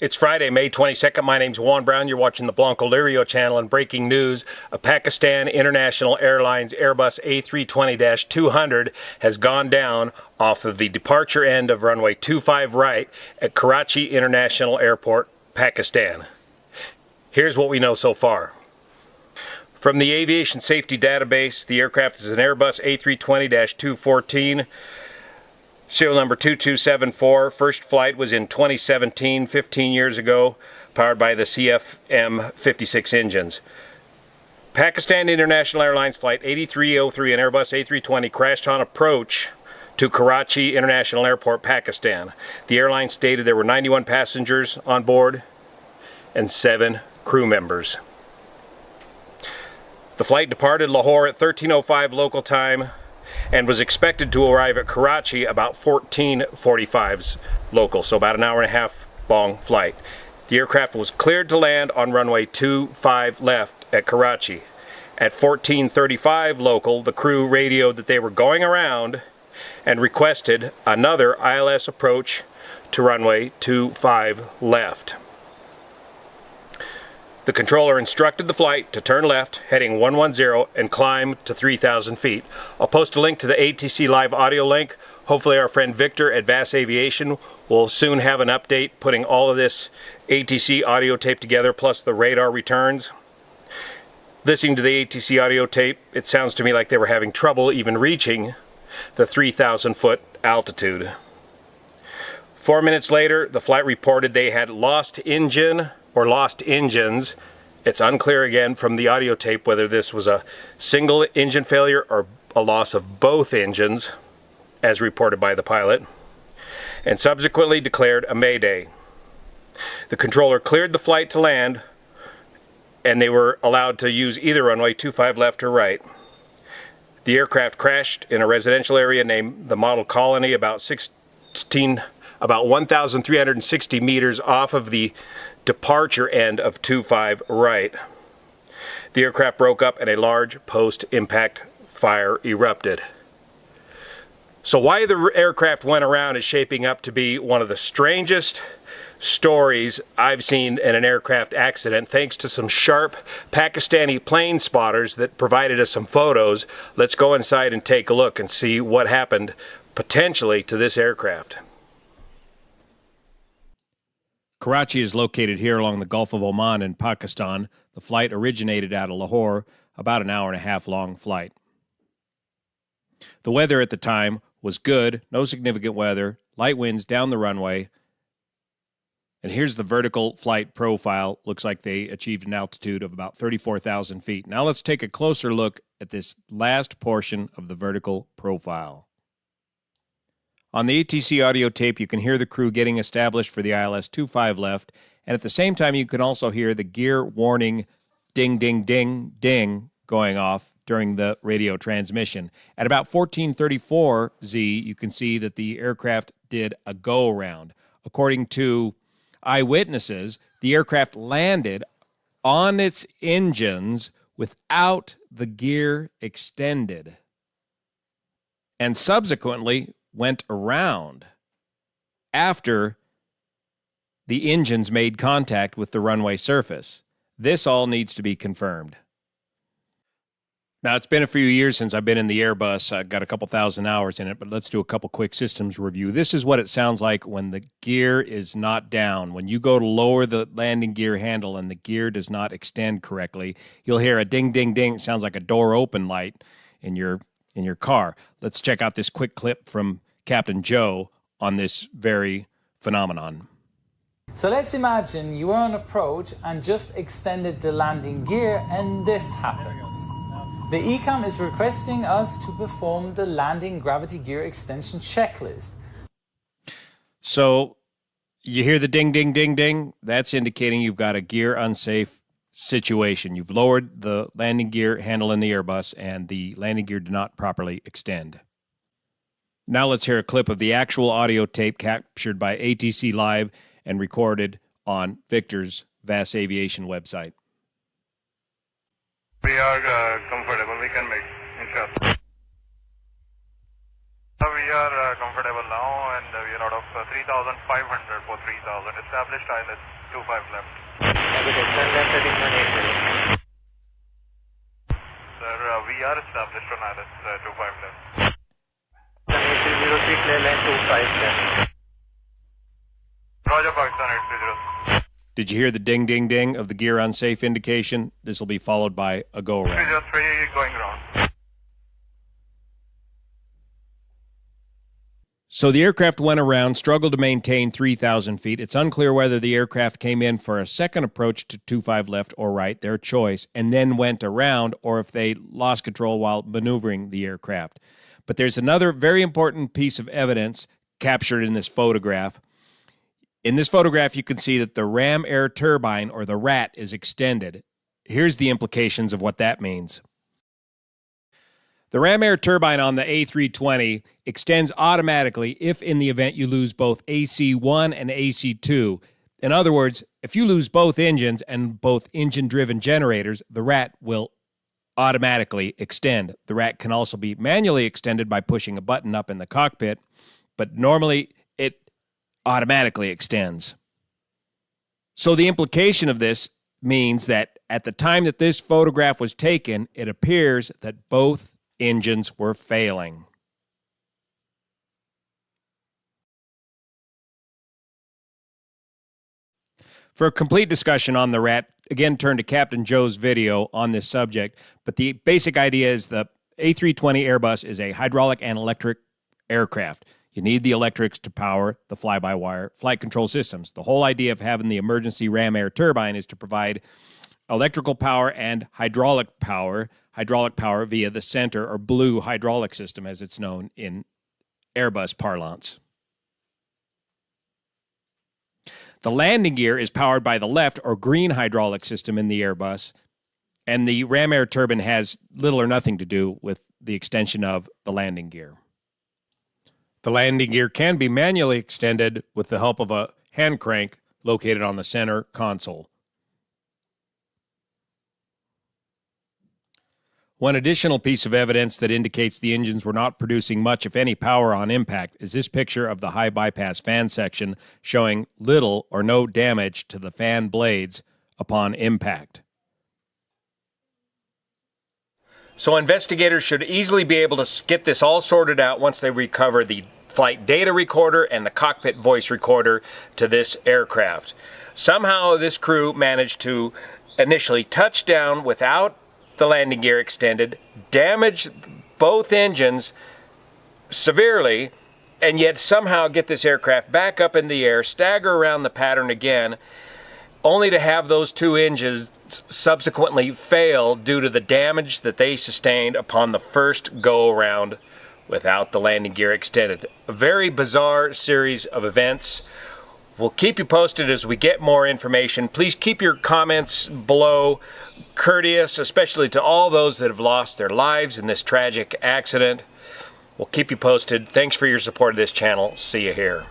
It's Friday, May 22nd. My name's Juan Brown. You're watching the Blanco Lirio channel, and breaking news, a Pakistan International Airlines Airbus A320-200 has gone down off of the departure end of runway 25 right at Karachi International Airport, Pakistan. Here's what we know so far. From the Aviation Safety Database, the aircraft is an Airbus A320-214, serial number 2274. First flight was in 2017, 15 years ago, powered by the CFM56 engines. Pakistan International Airlines Flight 8303, an Airbus A320, crashed on approach to Karachi International Airport, Pakistan. The airline stated there were 91 passengers on board and 7 crew members. The flight departed Lahore at 13:05 local time and was expected to arrive at Karachi about 14:45 local, so about an hour and a half long flight. The aircraft was cleared to land on runway 25 left at Karachi. At 14:35 local, the crew radioed that they were going around and requested another ILS approach to runway 25 left. The controller instructed the flight to turn left, heading 110, and climb to 3,000 feet. I'll post a link to the ATC Live audio link. Hopefully our friend Victor at VAS Aviation will soon have an update putting all of this ATC audio tape together, plus the radar returns. Listening to the ATC audio tape, it sounds to me like they were having trouble even reaching the 3,000 foot altitude. 4 minutes later, the flight reported they had lost engine or lost engines. It's unclear again from the audio tape whether this was a single engine failure or a loss of both engines, as reported by the pilot, and subsequently declared a mayday. The controller cleared the flight to land, and they were allowed to use either runway 25 left or right. The aircraft crashed in a residential area named the Model Colony, about 1,360 meters off of the departure end of 25 right. The aircraft broke up and a large post-impact fire erupted. So why the aircraft went around is shaping up to be one of the strangest stories I've seen in an aircraft accident, thanks to some sharp Pakistani plane spotters that provided us some photos. Let's go inside and take a look and see what happened potentially to this aircraft. Karachi is located here along the Gulf of Oman in Pakistan. The flight originated out of Lahore, about an hour and a half long flight. The weather at the time was good, no significant weather, light winds down the runway. And here's the vertical flight profile. Looks like they achieved an altitude of about 34,000 feet. Now let's take a closer look at this last portion of the vertical profile. On the ATC audio tape, you can hear the crew getting established for the ILS 25 left, and at the same time, you can also hear the gear warning ding, ding, ding, ding going off during the radio transmission. At about 14:34 Z, you can see that the aircraft did a go-around. According to eyewitnesses, the aircraft landed on its engines without the gear extended, and subsequently went around after the engines made contact with the runway surface. This all needs to be confirmed. Now, it's been a few years since I've been in the Airbus. I've got a couple thousand hours in it, but let's do a couple quick systems review. This is what it sounds like when the gear is not down. When you go to lower the landing gear handle and the gear does not extend correctly, you'll hear a ding, ding, ding. It sounds like a door open light in your car. Let's check out this quick clip from Captain Joe on this very phenomenon. So let's imagine you were on approach and just extended the landing gear, and this happens. The ECAM is requesting us to perform the landing gravity gear extension checklist. So you hear the ding, ding, ding, ding. That's indicating you've got a gear unsafe situation. You've lowered the landing gear handle in the Airbus, and the landing gear did not properly extend. Now let's hear a clip of the actual audio tape captured by ATC Live and recorded on Victor's VAS Aviation website. We are comfortable. We can make, inshallah. We are comfortable now, and we are out of 3,500 for 3,000. Established ILS 25 left. Sir, we are established on ILS 25 left. 8303 clear line 25 left. Roger, Pakistan 830. Did you hear the ding, ding, ding of the gear unsafe indication? This will be followed by a go-around. 303 going round. So the aircraft went around, struggled to maintain 3,000 feet. It's unclear whether the aircraft came in for a second approach to 25 left or right, their choice, and then went around, or if they lost control while maneuvering the aircraft. But there's another very important piece of evidence captured in this photograph. In this photograph, you can see that the ram air turbine, or the RAT, is extended. Here's the implications of what that means. The ram air turbine on the A320 extends automatically if in the event you lose both AC1 and AC2. In other words, if you lose both engines and both engine-driven generators, the RAT will automatically extend. The RAT can also be manually extended by pushing a button up in the cockpit, but normally it automatically extends. So the implication of this means that at the time that this photograph was taken, it appears that both engines were failing. For a complete discussion on the RAT, again, turn to Captain Joe's video on this subject. But the basic idea is the A320 Airbus is a hydraulic and electric aircraft. You need the electrics to power the fly-by-wire flight control systems. The whole idea of having the emergency ram air turbine is to provide electrical power and hydraulic power via the center or blue hydraulic system, as it's known in Airbus parlance. The landing gear is powered by the left or green hydraulic system in the Airbus, and the ram air turbine has little or nothing to do with the extension of the landing gear. The landing gear can be manually extended with the help of a hand crank located on the center console. One additional piece of evidence that indicates the engines were not producing much, if any, power on impact is this picture of the high bypass fan section showing little or no damage to the fan blades upon impact. So investigators should easily be able to get this all sorted out once they recover the flight data recorder and the cockpit voice recorder to this aircraft. Somehow this crew managed to initially touch down without the landing gear extended, damage both engines severely, and yet somehow get this aircraft back up in the air, stagger around the pattern again, only to have those two engines subsequently fail due to the damage that they sustained upon the first go-around without the landing gear extended. A very bizarre series of events. We'll keep you posted as we get more information. Please keep your comments below courteous, especially to all those that have lost their lives in this tragic accident. We'll keep you posted. Thanks for your support of this channel. See you here.